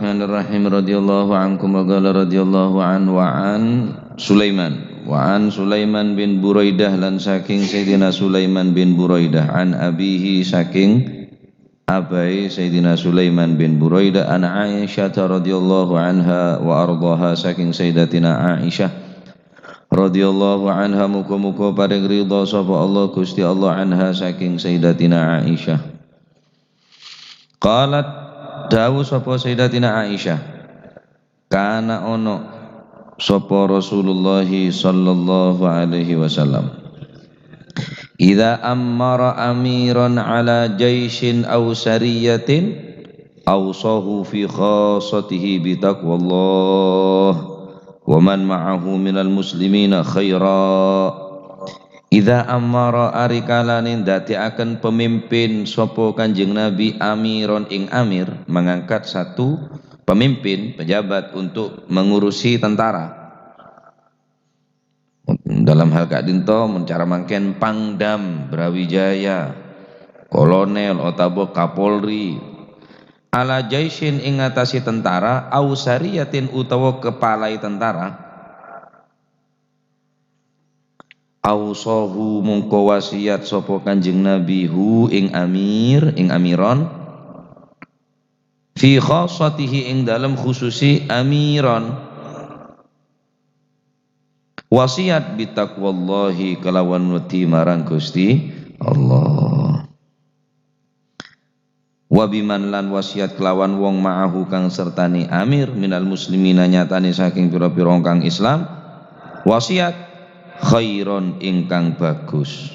Bismillahirrahmanirrahim. Radhiyallahu ankum wa qala radhiyallahu an wa an Sulaiman bin Buraidah lan saking Sayyidina Sulaiman bin Buraidah an abihi saking abai Sayyidina Sulaiman bin Buraidah an Aisyah radhiyallahu anha wa ardhaha saking Sayyidatina Aisyah radhiyallahu anha muga-muga paring ridha sapa Allah Gusti Allah anha saking Sayyidatina Aisyah. Qalat dawuh sapa Sayyidatina Aisyah, kana ono sapa Rasulullah sallallahu alaihi wasallam idza ammara amiran ala jaishin aw sariyatin awsahu fi khassatihi bi taqwallah wa man ma'ahu minal muslimina khaira. Idza amara arikalanin dadekaken pemimpin sapa Kanjeng Nabi amiron ing amir, mengangkat satu pemimpin pejabat untuk mengurusi tentara. Dalam hal kadinto mencara mangken Pangdam Brawijaya, kolonel otabo Kapolri, ala jaisin ing ngatasi tentara au sariyatin utawa kepalai tentara. Ausahu mungko wasiat sapa Kanjeng Nabi hu ing amir ing amiron fi khassatihi ing dalam khususi amiron wasiat bi taqwallahi kelawan wedi marang Gusti Allah wa biman lan wasiat kelawan wong ma'ahu kang sertani amir minal muslimina nyatane saking pira-pira kang Islam wasiat khairon ingkang bagus.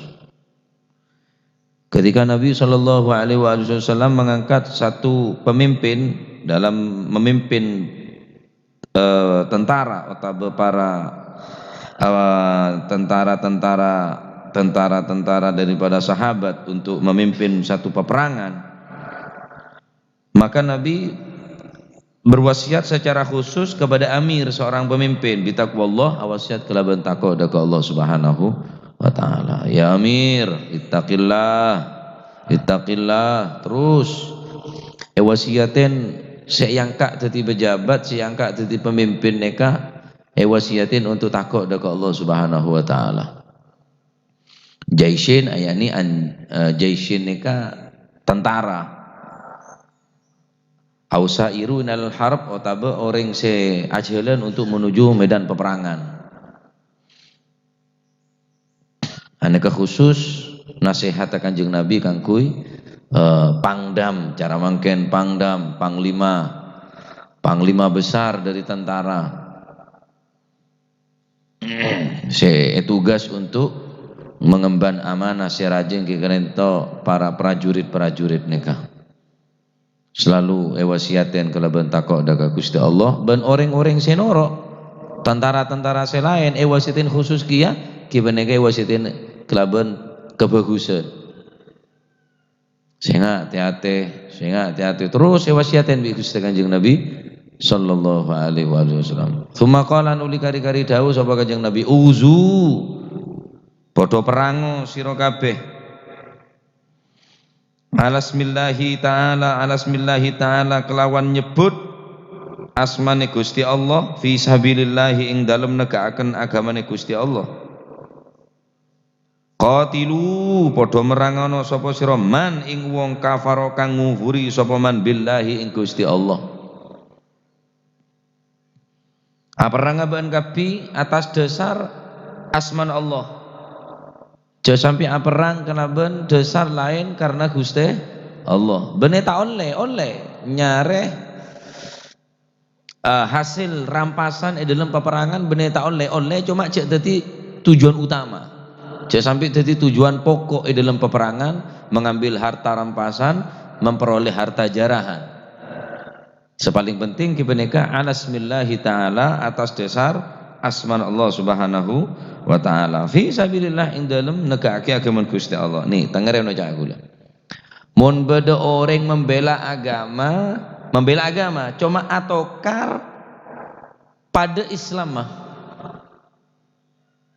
Ketika Nabi Shallallahu Alaihi Wasallam mengangkat satu pemimpin dalam memimpin tentara atau para tentara daripada sahabat untuk memimpin satu peperangan, maka Nabi berwasiat secara khusus kepada amir seorang pemimpin bitaqwallah, wasiat kelaban takwa kepada Allah Subhanahu wa taala. Ya amir, ittaqillah terus wasiaten seyangka dadi pejabat, seyangka dadi pemimpin neka wasiatin untuk takwa kepada Allah Subhanahu wa taala. Jaisin ayani jaisin neka tentara. Ausairunal harb otaba orang se ajalan untuk menuju medan peperangan. Aneka khusus nasihat Kanjeng Nabi kangkui pangdam, cara mangken pangdam, panglima besar dari tentara. Se tugas untuk mengemban amanah serajeng ke kerento para prajurit-prajurit nikah. Selalu wasiaten kelaban takwa daga Gusti Allah ban orang-orang senoro tentara-tentara selain wasiatin khusus kia kibenega wasiatin kelaban kebagusan sehingga hati-hati terus wasiatin bi Gusti Kanjeng Nabi sallallahu alaihi wasallam. Tsumma qala uli kari-kari dawuh sapa Kanjeng Nabi uzu padha perang sira kabeh alasmillahi ta'ala kelawan nyebut asmane Gusti Allah fi sabilillahi ing dalem negakaken agamane Gusti Allah. Qatilu padha merangana sapa sira man ing wong kafaro kang ngufuri sapa man billahi ing Gusti Allah. Perang aban kapi atas dasar asman Allah. Jangan sampai perang kenaban dasar lain karena Gusti Allah. Bener tak oleh nyare hasil rampasan dalam peperangan bener tak oleh cuma cek dadi tujuan utama. Jangan sampai dadi tujuan pokok dalam peperangan mengambil harta rampasan, memperoleh harta jarahan. Sepaling penting kibeneka alasmillahi ta'ala atas dasar asman Allah Subhanahu wa ta'ala fi sabilillah ing dalem negake agama Gusti Allah. Nih tengereno cak kula. Mun beda orang membela agama cuma atokar pada Islam mah.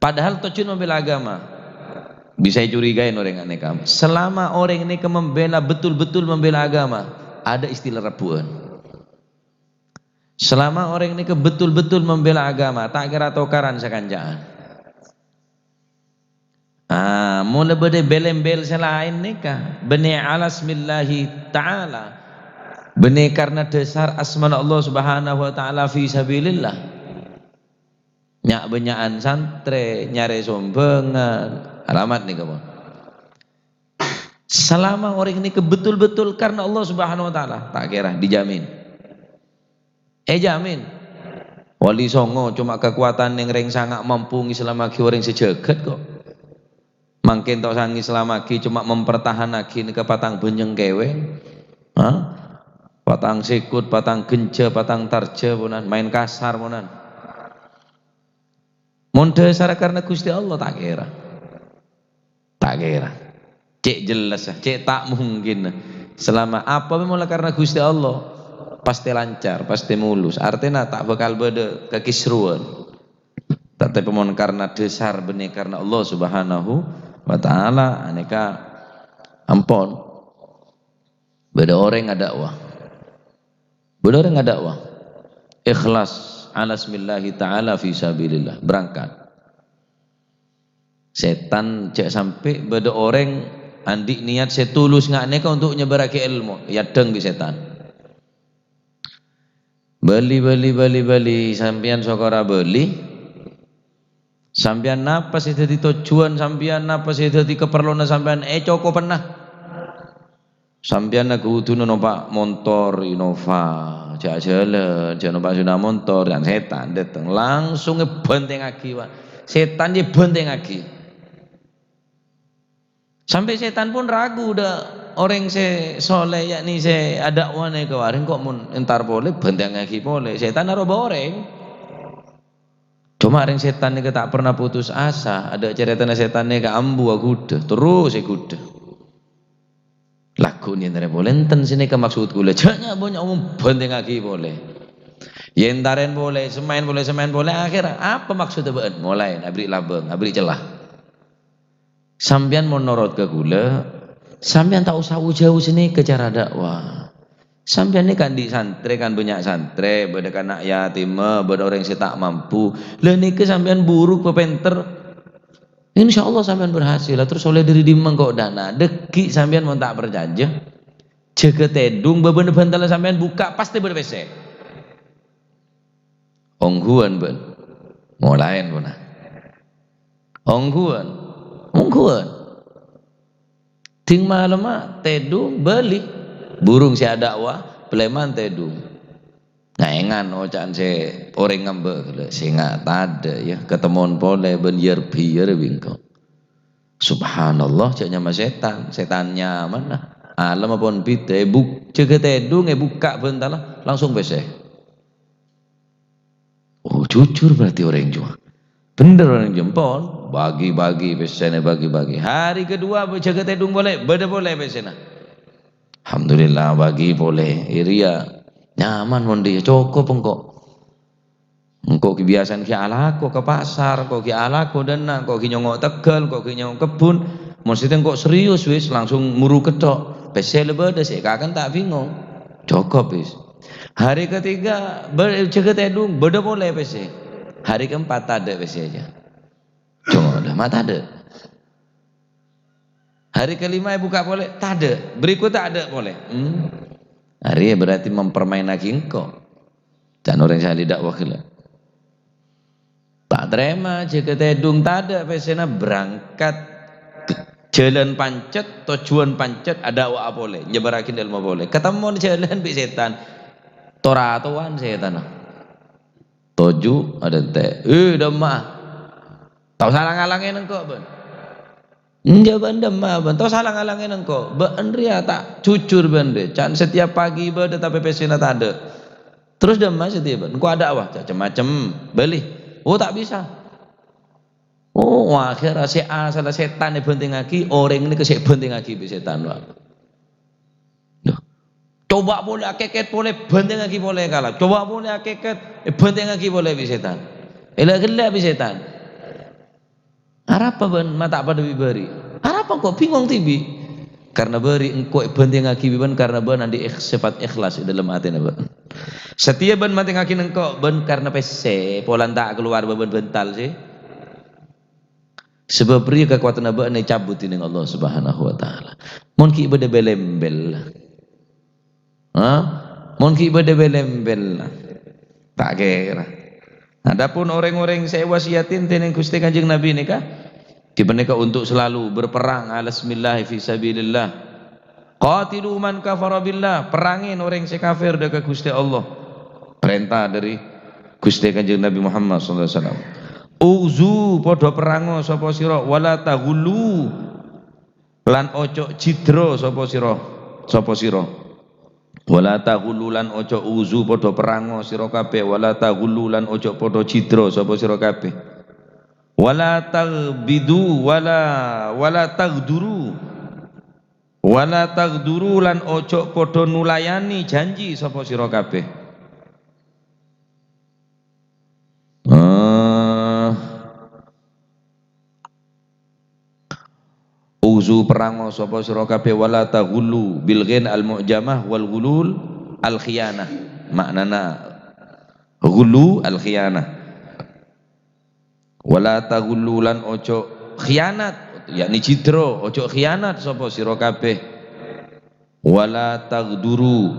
Padahal tujuan membela agama. Bisa curigain orang aneh kamu. Selama orang ini membela betul-betul membela agama, ada istilah rebuan. Selama orang ini betul-betul membela agama, tak kira tokaran sekanjaan. Mulai berde belem-bel selain nikah, beni alasmillahi ta'ala, beni karena dasar asma Allah subhanahu wa ta'ala fi sabilillah. Nyak benyaan santre, nyari sumbangan, alamat nih kamu. Selama orang ini betul-betul karena Allah subhanahu wa ta'ala, tak kira dijamin. Jamin wali songo cuma kekuatan yang ring sangat mampu ngislamaki orang sejagat kok. Mungkin tok sang islamaki cuma mempertahanaki ke patang benjeng kewe, patang sikut, patang genja, patang tarja punan, main kasar punan. Mun dasar karena Gusti Allah tak kira. Cek jelas, cek tak mungkin. Selama apa memang karena Gusti Allah pasti lancar, pasti mulus. Artinya tak bakal beda kekisruan. Tapi pemon karena dasar benih karena Allah subhanahu wa ta'ala, aneka ampon. Beda orang ada dakwah. Beda orang ada dakwah. Ikhlas ala smillahi ta'ala fi sabilillah. Berangkat. Setan cek sampai beda orang andik niat setulus nggak neka untuk nyebarake ilmu. Ya deng di setan. Bali sampian sokora beli sampian napa sih dadi tujuan, sampian napa sih dadi keperluan sampian coko pernah sampian aku kudu numpak motor Innova jak jalan jak numpak sudah motor dan setan datang langsung ngebenteng lagi Pak. Setan dia benteng lagi sampai setan pun ragu udah orang se soleh yakni se ada wane kemarin kok mun entar boleh benteng lagi boleh setan naruh boreng cuma orang setan ini tak pernah putus asa ada ceritanya setan ini ke ambu aku terus kuda lagu ini ntar boleh enten sini ke maksud gula jangan banyak umum benteng lagi boleh yentaren boleh semain boleh akhirnya apa maksudnya ben mulai abri labeng abri celah sambian menurut ke gula sampean tak usah jauh sini ke cara dakwah. Sampean ini kan di santri kan banyak santri, beda anak yatim, beda orang yang tak mampu. Lah niki sampean buruk pepenter. Insyaallah sampean berhasil. Terus oleh diri dimeng kok dana. Deki sampean mau tak berjanji. Jaga tedung beben bantal sampean buka pasti berpese. Ongguan ben. Mulain puna. Ongguan. Ting malam tedung beli burung si dakwah peleman tedung ngaengan ocan se orang ngambek singa tada ya ketemuan boleh benjer biar bingko subhanallah caknya mas setannya mana alam apun bite buk jaga tedung buka bentar langsung bese jujur berarti orang jual bener orang jempol bagi-bagi pesena bagi-bagi hari kedua jaga tedung boleh beda boleh pesena alhamdulillah bagi boleh iria nyaman mondi cukup engkau kebiasaan ki alako ke pasar kau ki alako dana kau ki nyongok Tegal kau ki nyongok kebun maksudnya engkau serius wis langsung muru ketok pesel beda sih kakak tak bingung cukup wis hari ketiga jaga tedung beda boleh pesel hari keempat ada besi aja cuma udah mata ada hari kelima buka boleh tak ada berikut tak ada boleh hari berarti mempermain lagi engkau dan orang yang dakwah gila tak terima jaga tedung tak ada pesena berangkat jalan pancet tujuan pancet ada wa boleh nyebarakin ilmu boleh ketemu jalan bi setan toratuan setan toju ada teh demah tau salah ngalangin engkau ben jawaban demah ben tau salah ngalangin engkau ben ria tak jujur ben deh can setiap pagi ben tapi pesina tak ada terus demah setiap ben engkau ada wah macam-macam beli tak bisa akhirnya si salah setan yang penting lagi orang ini kesek penting lagi setan wah coba boleh akeket boleh benteng lagi boleh kalah coba boleh akeket benteng lagi boleh bisetan gelap bisetan harap ben mata pada bibari harap kok bingung tibi karena beri engkau penting ngaki ben karena ben nanti sifat ikhlas dalam hati ben. Setia ben mati ngaki engkau ben karena pese polan tak keluar ben bental sih. Sebab beri kekuatan ben ni cabut ini Allah Subhanahu wa taala. Mon ki bede belembel. Ha? Mon ki bede belembel. Tak kira. Adapun orang-orang saya wasiatin teneng Gusti Kanjeng Nabi nikah di mereka untuk selalu berperang alasmillah fi sabilillah. Qatilu man kafara billah, perangin orang yang kafir dekat Gusti Allah. Perintah dari Gusti Kanjeng Nabi Muhammad sallallahu alaihi wasallam. Uzu padha perango sapa sira wala taghulu lan ojo cidra sapa sira. Wala taghulu lan ojo uzu padha perango sira kabeh wala taghulu lan ojo padha cidra sapa sira kabeh. Wala taghbidu wala tagduru lan ojo padha nulayani janji sapa sira kabeh. Uzu perango sapa sira kabeh wala taghulu bil ghin al mu'jamah wal ghulul al khiyanah. Maknana ghulu al khiyanah. Wala taghulu lan ojo khianat yakni cidra ojo khianat sapa sira kabeh. Wala tagduru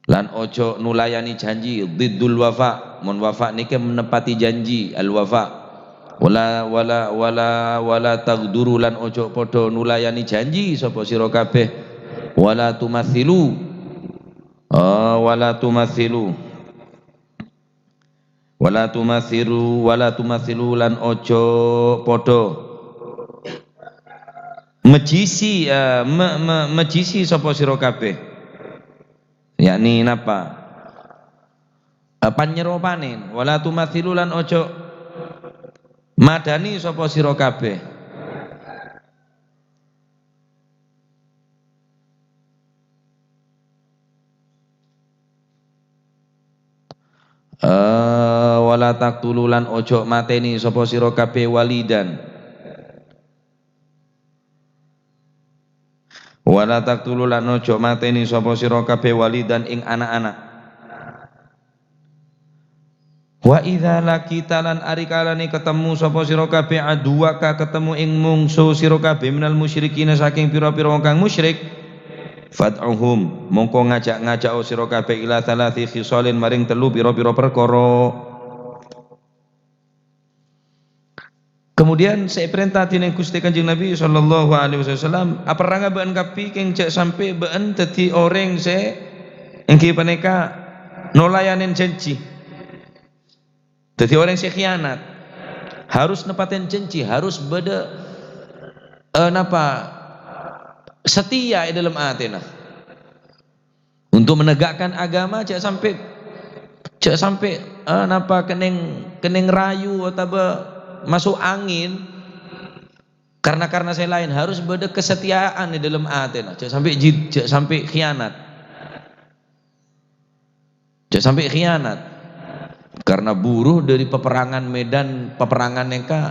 lan ojo nulayani janji diddul wafa mun wafa niki menepati janji al wafa. Wala tagduru lan ojo podo nulayani janji sapa sira kabeh. Wala tumathilu lan ojo podo mejisi mejisi sapa sira kabeh, yakni napa panyeropanen. Wala tumathilu lan ojo madani sapa sira kabeh. Wala taqtulu lan ojo mateni sapa sira kabeh walidan. Wala taqtulu lan ojo mateni sapa sira kabeh walidan ing anak-anak. Wa idza lakita lan arikalane ketemu sapa sira kabeh aduwaka ketemu ing mungsu sira kabeh minal musyrikin saking pira-pira wong kang musyrik fad'uhum mongko ngajak-ngajak sira kabeh ila thalathi khisalin maring telu pira-pira perkara. Kemudian saya perintah dening Gusti Kanjeng Nabi sallallahu alaihi wasallam aparanga ben kapi keng cek sampai ben dadi orang se engki paneka nolayanen janji. Jadi orang yang khianat harus nepatin janji, harus beda setia dalam atena untuk menegakkan agama. Cak sampai keneng rayu atau masuk angin karena saya lain, harus beda kesetiaan di dalam atena. Cak sampai khianat. Karena buruh dari peperangan medan peperangan neka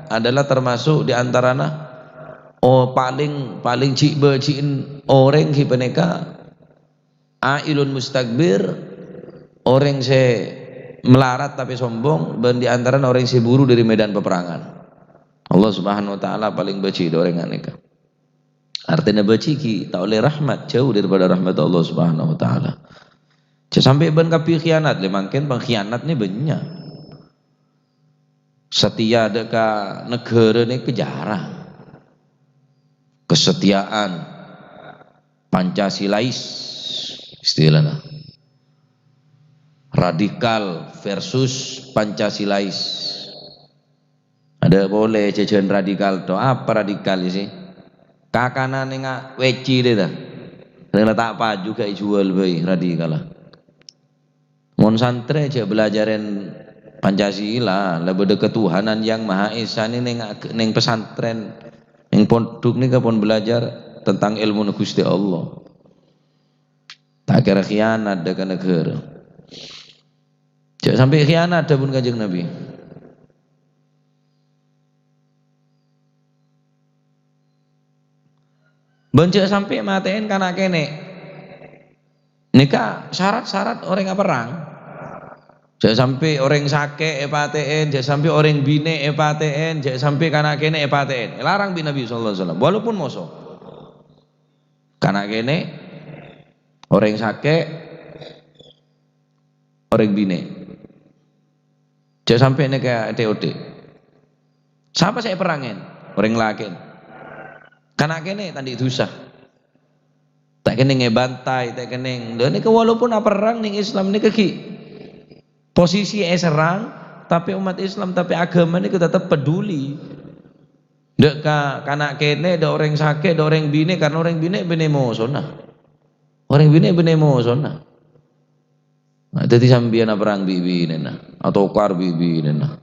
adalah termasuk diantaranya paling ciin orang hipeneka ailun mustakbir, orang se melarat tapi sombong, dan diantaranya orang se buruh dari medan peperangan. Allah Subhanahu wa taala paling benci orang aneka. Artinya benci ki tak oleh rahmat, jauh daripada rahmat Allah Subhanahu wa taala. Sampai ben kapi khianat le mangken pengkhianat ni banyak. Setia dekat negara ni kejarang. Kesetiaan Pancasilais istilahnya. Radikal versus Pancasilais. Ada boleh jajan radikal to apa radikal sih? Kakanan ngak weci deh dah. Rela tak apa juga jual bayi radikal. Mon santre aja belajarin Pancasila, lebih dekat ketuhanan yang Maha Esa ini neng pesantren, neng pondok ni kapon belajar tentang ilmu Gusti Allah. Tak kira khianat dekat negara. Jangan sampai khianat ada pun Kanjeng Nabi. Bencek sampai matiin kana kene nikah syarat-syarat orang perang. Jangan sampai orang sakit epaten, jangan sampai orang bine epaten, jangan sampai kana kene epaten. Larang bi Nabi sallallahu alaihi wasallam. Walaupun moso. Kana kene orang sakit, orang bine. Jangan sampai nikah TOD. Siapa saya perangin? Orang lakin. Kana kene tadi susah. Tak kene ngebantai, tak kene. Dan ini walaupun perang ning Islam ini keki. Posisi serang, tapi umat Islam, tapi agama ini tetap peduli. Dek kanak kene, ada orang sakit, ada orang bine, karena orang bine mo sonah. Orang bine mo sonah. Nah, jadi sambian perang bibi nena, atau kar bibi nena,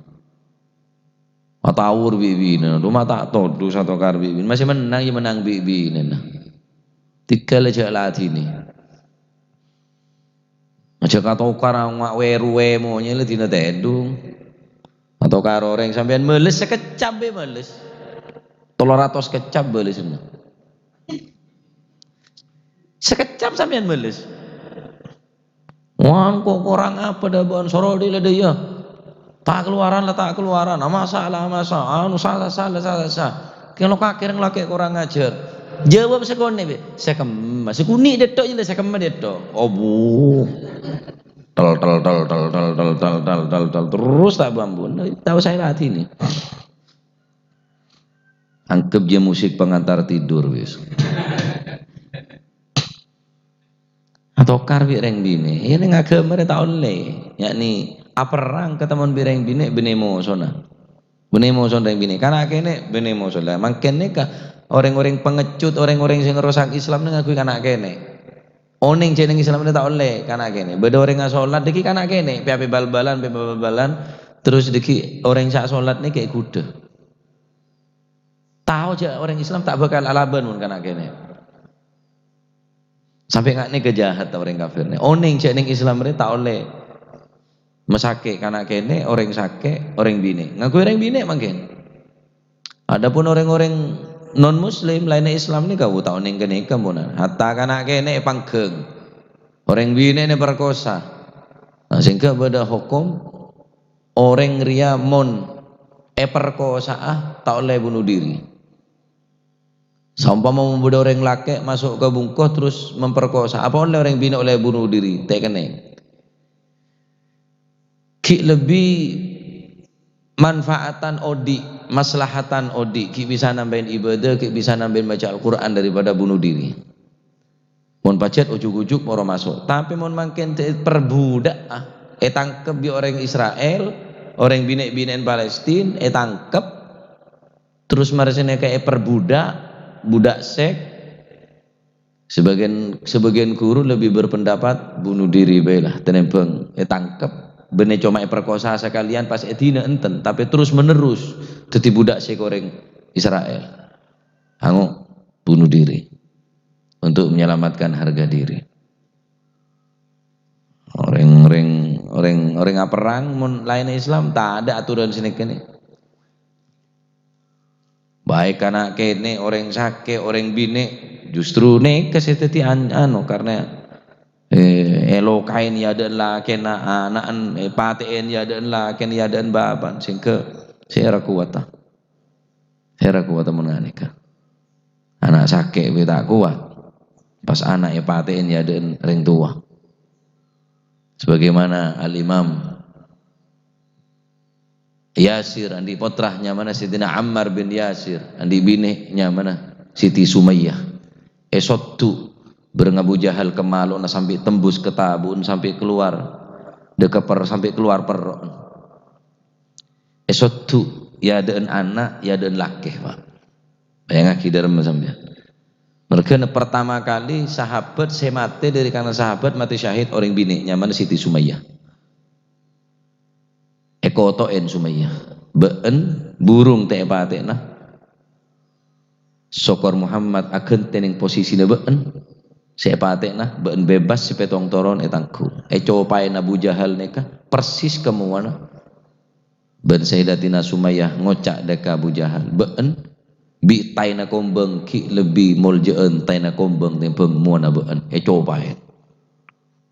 atau awur bibi nena, rumah tak tahu satu kar bibi, masih menang ya menang bibi nena. Tiga leja latih ni. Aja kata karang mak weruwe mo nyele dina tedung. Atau karo orang sampean meles sekecap be meles. 300 kecap meles semua. Sekecap sampean meles. Wah kok kurang apa dah bon sorol dia ya. Tak keluaran lah tak keluaran. Masalah anu salah. Kalau kakek ngelakek kurang ajar. Jawab sekone be. Masih kuning detok je lah sekemma detok. Oh bu. Tal terus tak bambu. Tahu saya latih ini. Anggap je musik pengantar tidur wis. Atau karbi reng bine. Ini ngagama tak oleh. Yakni perang ketemuan bireng bine benemo sona. Benemo sona reng bine. Karena kene benemo sona. Mangkene ka orang-orang pengecut, orang-orang yang ngerusak Islam ni ngakui kanak kene. Oning jeneng Islam ni tak oleh kanak kene. Beda orang yang sholat deki kanak kene. Piapi bal-balan, terus deki orang yang sholat ni kayak kuda. Tahu je orang Islam tak bakal alaban pun kanak kene. Sampai ngak ni kejahat orang kafir ni. Oning jeneng Islam ni tak oleh mesake kanak kene, orang sake, orang bine. Ngakui orang bine mungkin. Adapun orang-orang non muslim lainnya Islam ni kau tahu ning kene kemunan hatta kana kene panggeng orang bine ne perkosa. Nah, sehingga beda hukum orang ria mon perkosa tak oleh bunuh diri. Sampai mau membunuh orang laki masuk ke bungkus terus memperkosa apa oleh orang bine oleh bunuh diri tak kene. Ki lebih manfaatan odi, maslahatan odi, ki bisa nambahin ibadah, ki bisa nambahin baca Al-Quran daripada bunuh diri. Mon pacet ujuk-ujuk moro masuk. Tapi mon makin perbudak tangkep bi orang Israel, orang bine-bineen Palestina, tangkep terus marasine kayak budak sek. Sebagian guru lebih berpendapat bunuh diri baiklah, tenempeng tangkep. Bener cuma perkosa sekalian pas etina enten tapi terus menerus jadi budak sekoreng Israel hangu bunuh diri untuk menyelamatkan harga diri. Orang perang lain Islam tak ada aturan sini kene baik anak kene orang sakit orang bine justru nek keseteti anu karena elokain ya dan lah kena anaan paten ya dan lah kena ya dan baban sehingga saya kuat menanika anak sakit beta kuat pas anak paten ya dan ring tua sebagaimana Al-Imam Yasir andi putrahnya mana Sidina Ammar bin Yasir andi binehnya mana Siti Sumayyah esotu Abu Jahal kemalun sampai tembus ke tabun sampai keluar dekeper sampai keluar perut esotu ya dan anak ya dan laki pak bayang akidah sampai mereka pertama kali sahabat semate dari karena sahabat mati syahid orang bineknya mana Siti Sumayyah ekotoen Sumayyah been burung tepatenah sokor Muhammad akan tening posisi been sepatek nah bebas si petong toron etangku copain Abu Jahal neka persis kemuana ben Sayyidatina Sumayyah ngocak deka Abu Jahal been bi taina kombeng ki lebih moljeun taina kombeng tempeng muana beun coba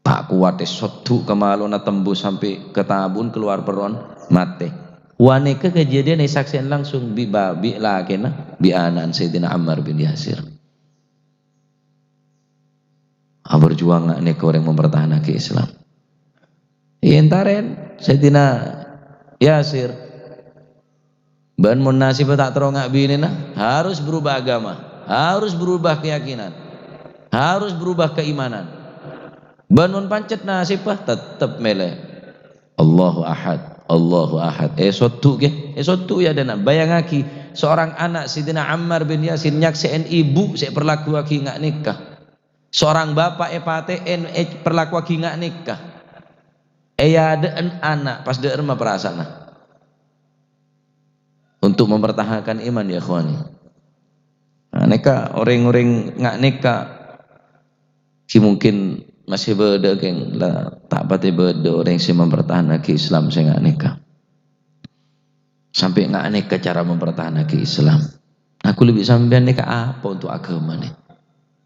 tak kuat sotu kemalona tembus sampai ke tabun keluar peron mate waneka kejadian saksian langsung bi babi lah kena bi anan Sayyidina Ammar bin Yasir berjuang nek orang mempertahankan Islam intaren Sayyidina Yasir ban mun nasib tak terongak bini harus berubah agama, harus berubah keyakinan, harus berubah keimanan. Ban mun pancet nasib tetap mele Allahu Ahad, Allahu Ahad. Sotu ya dana bayangaki seorang anak Sayyidina Ammar bin Yasir nyaksiin ibu saya perlaku aki ngak nikah. Seorang bapak PATN perlaku aki ngak nikah. Ya ada anak pas der mah perasaan untuk mempertahankan iman ya ikhwani. Neka orang-orang ngak nikah si mungkin masih beda geng lah tak pati beda orang si mempertahankan Islam saya ngak nikah sampai ngak nikah cara mempertahankan Islam. Aku lebih sampean nikah apa untuk agama nih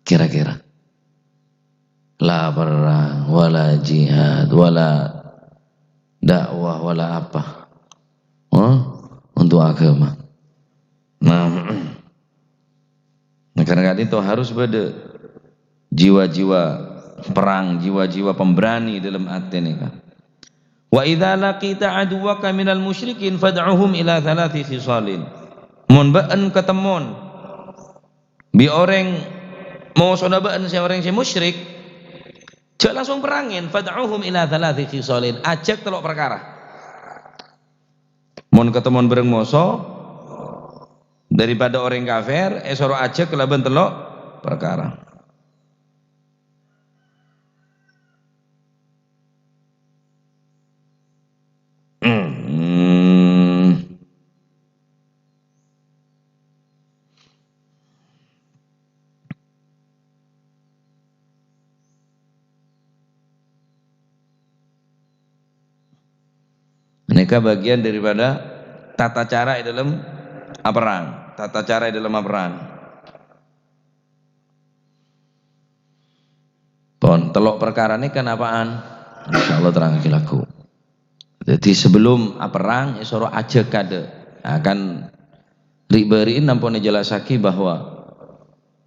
kira-kira la perang wala jihad wala dakwah wala apa untuk agama. Nah karena itu harus beda jiwa-jiwa perang, jiwa-jiwa pemberani dalam hati ini kan. Wa idza laqita aduwaka minal musyrikin fad'uhum ila thalathi khisalin. Mun ba'an ketemun bi orang mau sodabaan si orang si musyrik cek langsung perangin fad'uhum ila thalathi khisalin ajak telok perkara. Mun ketemuan bareng moso daripada orang kafir soro aja kelaban telok perkara. Mereka bagian daripada tata cara dalam perang, tata cara dalam perang. Pon telok perkara ini kan apaan? Insyaallah terang laku. Jadi sebelum perang soro aja kade akan riberiin nampone jelasaki bahwa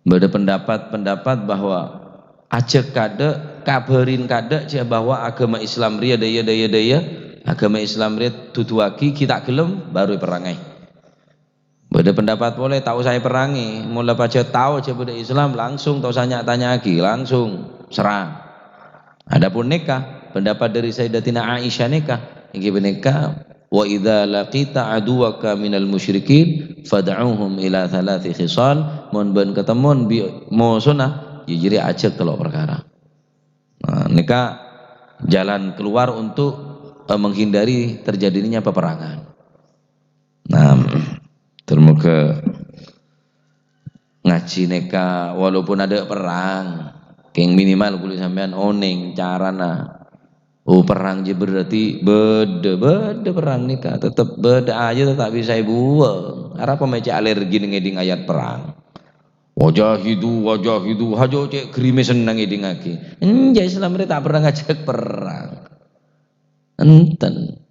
ada pendapat bahwa aja kade kabarin kade bahwa agama Islam ria daya agama Islam ria tutuaki kita gelem baru perangai. Beda pendapat boleh tahu saya perangi mulai baca tahu coba Islam langsung tahu saya tanya lagi langsung serang. Adapun nikah pendapat dari Sayyidatina Aisyah nikah iki nikah wa idza laqita aduwaka minal musyrikin fad'uhum ila thalathi khisal mun ben ketemun bi musuna jadi ajak telok perkara. Nah, nikah jalan keluar untuk menghindari terjadinya peperangan. Nah, termuka ngaji neka walaupun ada perang, yang minimal kulit sampean oning carana. Perang je berarti beda perang nikah tetap beda aja tetap bisa buang. Arab pemaca alergi ngeding ayat perang. Wajahidu hajo cek krimis senang ngeding lagi. Islam mereka tak pernah ngajak perang. Enten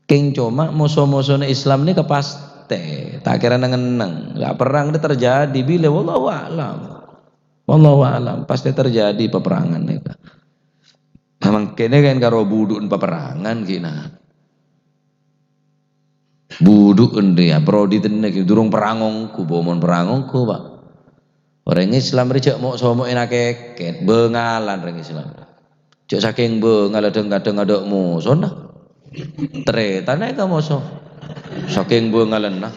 keng cuma musuh-musuhnya Islam ini kepaste tak kira neng nggak perang itu terjadi bila wallahu alam pasti terjadi peperangan nih memang kene kan karo buduk peperangan kina buduk dia prodi tenek durung perangongku bomon perangongku pak orang Islam rejak mau somo enak keket bengalan orang Islam cek saking bengal kadang ada musuh nah tretan aja musuh saking bengalan nah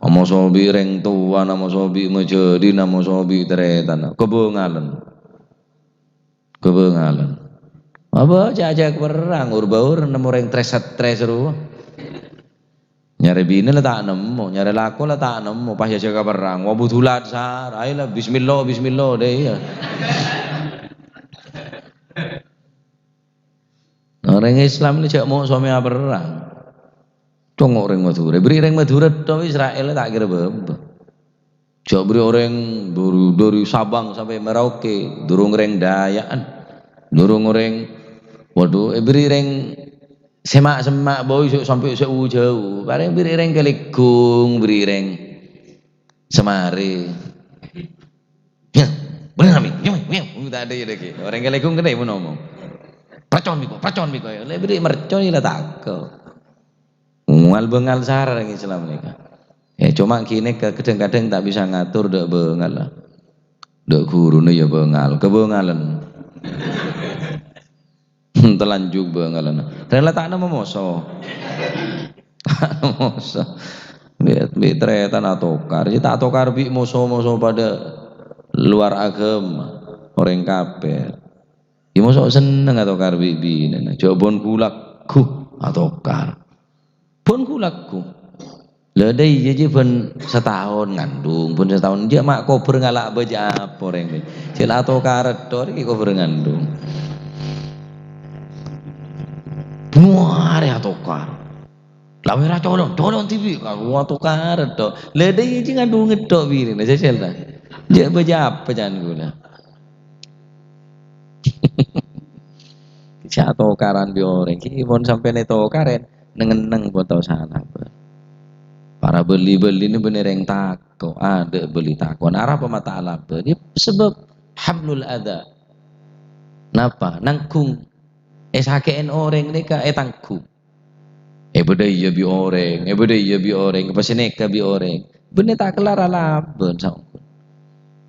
musuh bi reng tua nama musuh bi menjadi nama musuh bi tretan kebengalan apa aja perang urbaur nemu orang treseru nyari bini lah tak nemu nyari laku lah tak nemu pas jaga perang wabutulat sar ayolah bismillah deh ya. Orang Islam ini cak mau suami perang. Congok orang Madura, beri orang Madura tok Israel tak kira bebe. Jauh beri orang dari Sabang sampai Merauke, durung orang Dayaan, durung orang, waduh, beri orang semak boy sampai jauh, bareng beri orang Kalikung, beri orang Semari, ya, benar kami, ya, tak ada lagi, orang Kalikung kena pun ngomong, pacon biko, beri mercon lah takut. Mual bengal sahar lagi Islam mereka. Ya cuma kini kadang-kadang tak bisa ngatur dek bengal lah. Dek guru nih ya bengal, kebengalan. Telanjung bengalan. Rela tak nama moso. Moso. Biat tretan atokar. Jadi tak atokar bi moso pada luar agama. Orang kafir. Ya moso seneng atokar bi. Jobon kulakku atokar. Pun kulaku ledai je pun setahun ngandung pun setahun dia mak kober ngalak baja apa orang ni cila atau karet tu orang kober ngandung muar ya tokar lawera colon TV kalau atau karet tu ledai je ngandung ngedok bini na cecil dah dia baja apa jangan guna atau karan bi orang ki pun sampai ni tokaren neng pun tahu salah para beli ini bener yang takut ada beli takut arah pemata alam dia sebab hamlul ada napa nangkung sakein orang neka tangkung beda iya bi orang pas neka bi orang bener tak kelar alaben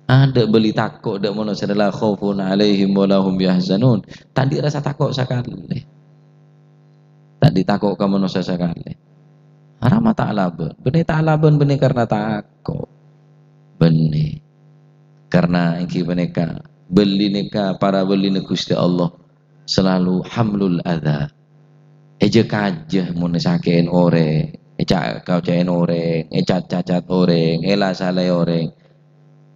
ada beli takut ada mana sadalah khaufun alaihim walahum yahzanun tadi rasa takut sekali tadi takut kamu nusa sekali Arama ta'laban, benih ta'laban benih karena takut, benih karena ingki beneka beli neka para beli Gusti Allah selalu hamlul adha, eja kajah mun sakein orang, eja kau cain orang, eja cacat orang, ela saleh orang,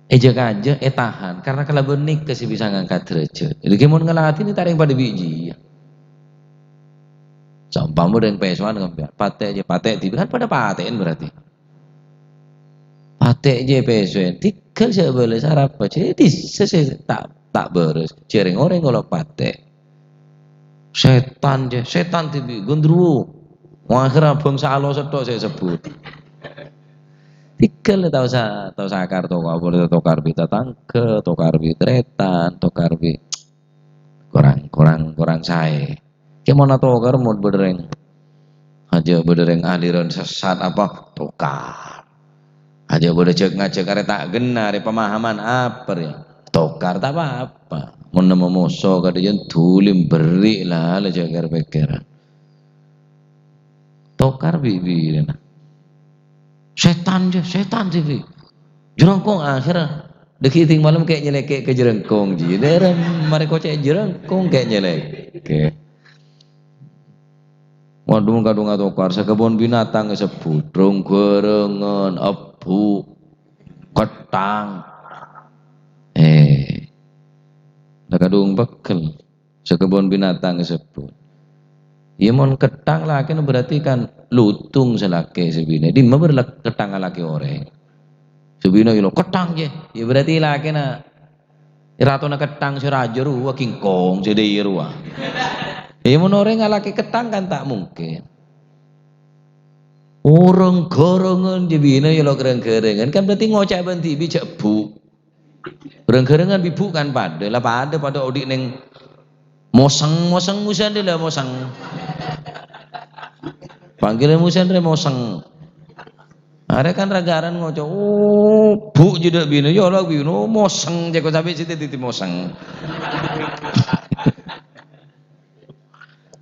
eja kajah tahan karena kalau benih kasih bisa ngangkat derajat, jadi mun ngelati ini tarik pada biji. Sampamu dengan pesuan dengan patek aja patek tiba kan pada patein berarti patek aja pesuan tinggal saya boleh sarap jadi saya tak beres jaring orang kalau patek setan tibi gendruwo akhirnya bangsa Allah sedok saya sebut tinggal tahu sakar tokar boleh tokar bita tangke tokar bitretan tokar bit kurang saya gimana tokar mau bereng aja bereng aliran sesat apa tokar aja boleh ngajak kare tak genar pemahaman apa ya tokar tak apa mau nama moso kadian tulim beri lah jagar pikiran tokar bibi setan sih jerengkong akhirnya dekiting malam kayak nyelek ke jerengkong ji daerah mereka cek jerengkong kayak nyelek waduh kadung atokar sekebun binatang disebut rong gorengan abu ketang kadung bekel sekebun binatang disebut ya mon ketang laki berarti kan lutung selaki sebina di mana ketang laki orang sebina ilo ketang je ya berarti laki na ratona ketang seraja ruwa kingkong jadi ruwa ya mon orang laki ketang kan tak mungkin orang gorengan jebina ya lo gereng-gerengan kan berarti ngocak banti bijak bu gereng-gerengan bibu kan pada odik neng moseng musan dia lah moseng panggilan musan dia moseng ada kan ragaran ngocok bu jadi bina ya lo bina moseng jago sampai situ titi moseng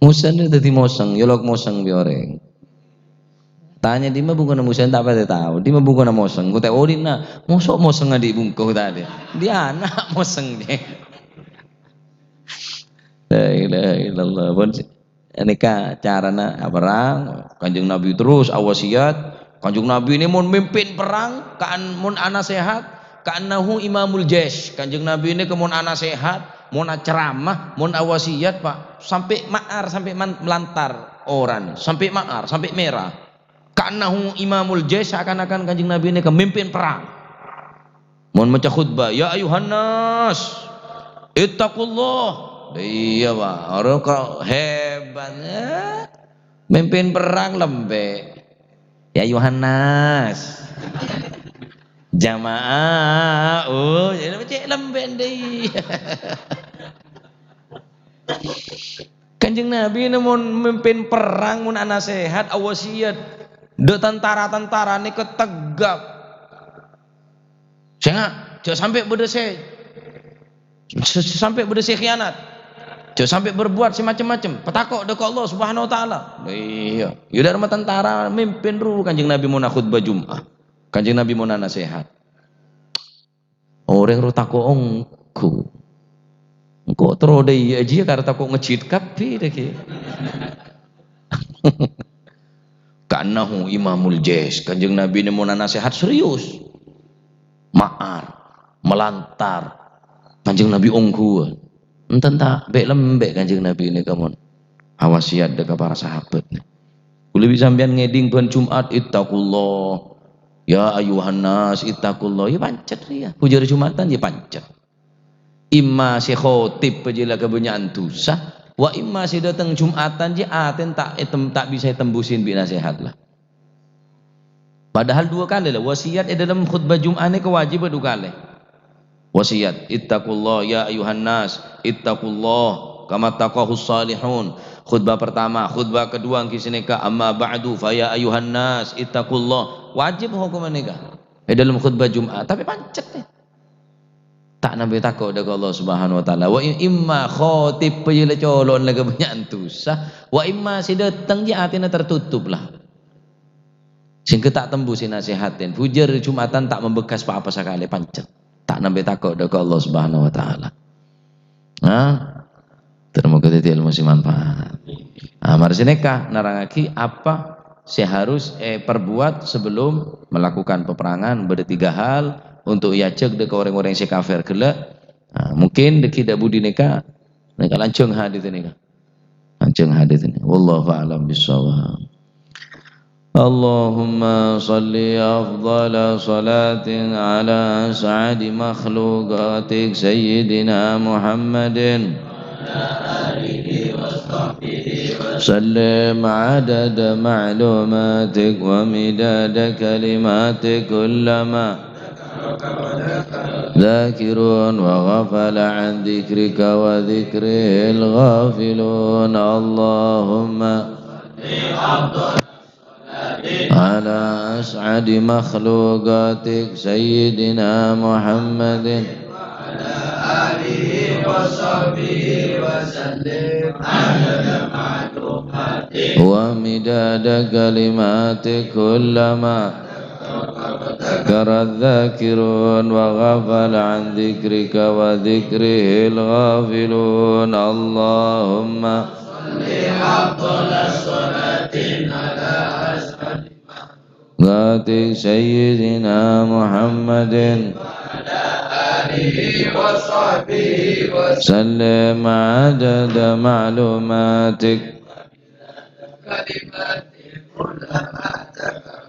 musan dia titi moseng ya lo moseng bioreng tanya di mana bungkuna musan tak pada tahu di mana bungkuna moseng ku tak odin na moseng adik bungku tadi dia anak moseng deh la ilaha illallah pun nikah carana perang kanjeng Nabi terus awasiat kanjeng Nabi ini mau mimpin perang kan mun ana sehat kanahu imamul jaish kanjeng Nabi ini kemun ana sehat mun ceramah mun awasiat pak sampai maar sampai melantar orang sampai maar sampai merah Ka'annahu imamul jaysh, akan-akan Kanjeng Nabi ini pemimpin perang. Mohon maca khutbah, ya ayuhan nas ittaqullah. Iya Pak, orang kok hebatnya memimpin perang lembek. Ya ayuhan nas jamaah, oh jadi macam lembek deh. Kanjeng Nabi ini mau memimpin perang, mau nasihat, awasiat, de tentara-tentara ini ketegap. Jangan sampai berdesai, sampai berdesai khianat, jangan sampai berbuat semacam-macam. Petakok dekat Allah Subhanahu Wa Taala. Iya, yaudah rumah tentara mimpin dulu. Kanjeng Nabi mau khutbah Jumat, Kanjeng Nabi mau nasihat. Orang rutako ongku. Engkau terus deh aja karena takut ngecit kapi deh. Ka'annahu imamul jaysh, Kanjeng Nabi ini mau nasihat serius. Ma'ar, melantar. Kanjeng Nabi ongku. Enten tak baik lembek Kanjeng Nabi ini kamu. Awasiat dekat para sahabat. Kulo bisa sampean ngeding Tuhan Jumat ittaqullah. Ya ayuhan nas ittaqullah. Ya pancet dia. Pujar Jumatan ya pancet. Imma si khotib pejila kebanyakan tusah, wa imma si datang Jumatan je aten tak bisa tembusin bi nasihat lah. Padahal dua kali lah wasiat dalam khutbah Jumat ini kewajiban dua kali. Wasiat ittaqullah ya ayuhan nas ittaqullah kama taqahus salihun. Khutbah pertama, khutbah kedua kisah ka amma ba'du fa ya ayuhan nas ittaqullah. Wajib hukum nikah dalam khutbah Jumat, tapi pancet deh. Tak nabi takut dekat Allah Subhanahu Wa Taala. Wa imma khotib pejila colon lagi banyak tusah. Wa imma si datang je hatinya tertutup lah. Sehingga tak tembusin nasihatin. Fujar Jumatan tak membekas apa-apa sekali pancet. Tak nabi takut dekat Allah Subhanahu Wa Taala. Nah, terima kasih ilmu si manfaat. Mari sineka narangaki apa saya harus perbuat sebelum melakukan peperangan. Bertiga hal. Untuk ia cek dekat orang-orang yang kafir kelak. Mungkin dekat dak budi neka lancung hadis neka. Lancung hadis ini. Wallahu a'lam bissawab. Allahumma salli afdhala salatin ala as'adi makhluqatik sayyidina Muhammadin sallim adada ma'lumatik wa midada kalimatik kullama ذاكرون وغفل عن ذكرك وذكره الغافلون اللهم على أسعد مخلوقاتك سيدنا محمد وعلى آله وصحبه وسلم عدد معلوماتك ومداد كلماتك كلما ذكر الذاكرون وغفل عن ذكرك وذكره الغافلون اللهم صل أفضل الصلاة على أسعد مخلوقاتك سيدنا محمد وعلى آله وصحبه وسلم عدد معلوماتك كلماتك كلما ذكر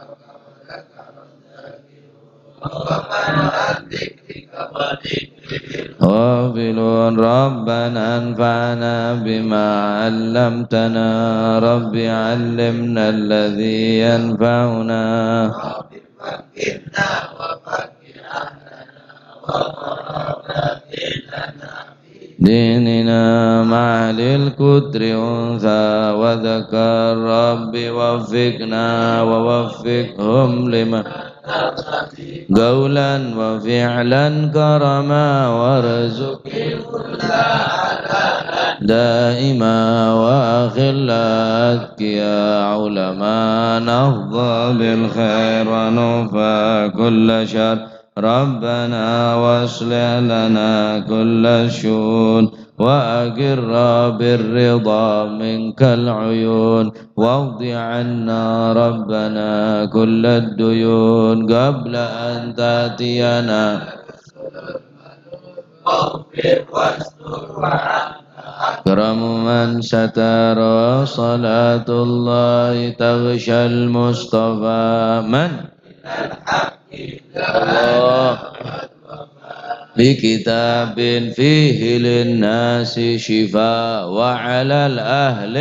غافلون ربنا انفعنا بما علمتنا رب علمنا الذي ينفعنا رب فكرنا وفكر أهلنا وقربنا لنا ديننا مع للكتر أنثى وذكر رب وفقنا ووفقهم لما قولا وفعلا كرما وارزق الكل دائما وأخلاك يا علماء نهضى بالخير ونوفى كل شر ربنا واصلح لنا كل الشؤون وأقر بالرضا منك العيون واقض عنا ربنا كل الديون قبل أن تأتينا واغفر واستر وعنا أكرم من ستر صلاة الله تغشى المصطفى من الله بكتاب فيه للناس شفاء وعلى الأهل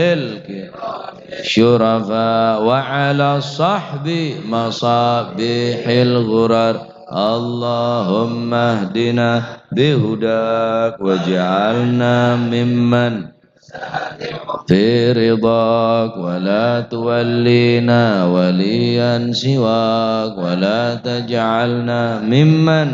الشرفاء وعلى الصحب مصابيح الغرر اللهم اهدنا بهداك واجعلنا ممن في رضاك ولا تولينا وليا سواك ولا تجعلنا ممن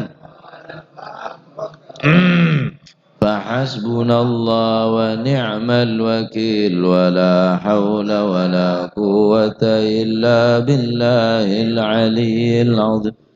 فحسبنا الله ونعم الوكيل ولا حول ولا قوة إلا بالله العلي العظيم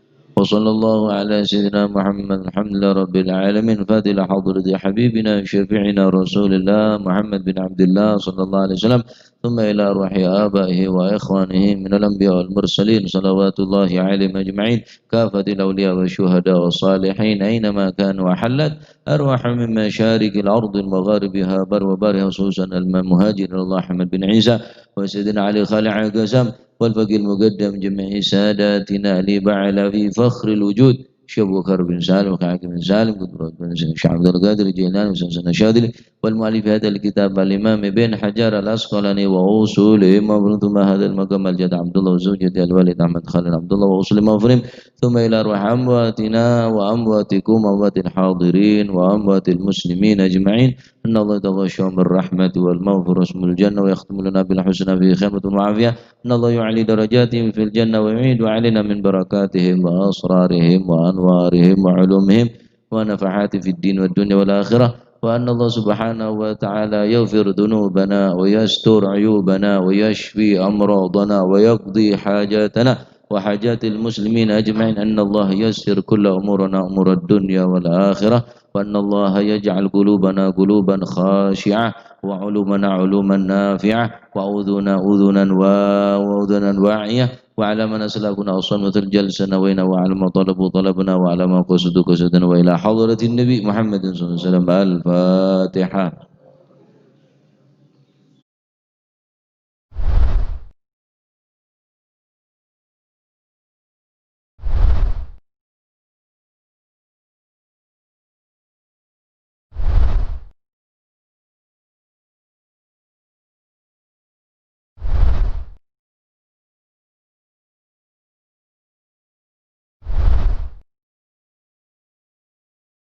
وصلى الله على سيدنا محمد الحمد لله رب العالمين فاتح حضرة حبيبنا شفيعنا رسول الله محمد بن عبد الله صلى الله عليه وسلم ثم إلى أرواح آبائه وإخوانه من الأنبياء والمرسلين صلوات الله عليهم أجمعين كافة الأولياء والشهداء والصالحين أينما كانوا وحلت أرواح من مشارق الأرض ومغاربها بر وبر خصوصا المهاجر الله أحمد بن عيسى وسيدنا علي خالع قسم والفقيه المقدم جميع ساداتنا لبعل في فخر الوجود شيخ بكر بن سالم وكعك بن سالم بن شيخ عبد القادر الجيلاني وسنسن الشاذلي والمؤلف هذا الكتاب الإمام بن حجر الأسقلاني وأصول مفرم ثم هذا المقام الجد عبد الله وزوجته الوالد أحمد خالد عبد الله وأصول مفرم ثم إلى أرواح أمواتنا وأمواتكم أموات الحاضرين وأموات المسلمين أجمعين أن الله يتغشاهم بالرحمة والمغفرة اسم الجنة ويختم لنا بالحسنى في خيمة وعافية أن الله يعلي درجاتهم في الجنة ويعيد علينا من بركاتهم وأسرارهم وأنوارهم وعلومهم ونفحات في الدين والدنيا والآخرة وأن الله سبحانه وتعالى يغفر ذنوبنا ويستر عيوبنا ويشفي أمراضنا ويقضي حاجاتنا وحاجات المسلمين أجمعين أن الله يسر كل أمورنا أمور الدنيا والآخرة وأن الله يجعل قلوبنا قلوبا خاشعة وعلومنا علوما نافعة وأذنا وأذنا واعية وعلى من أسلكنا أصلا الجلسة نوينا وعلى ما طلبوا طلبنا وعلى ما قصدوا قصدنا وإلى حضرة النبي محمد صلى الله عليه وسلم الفاتحة.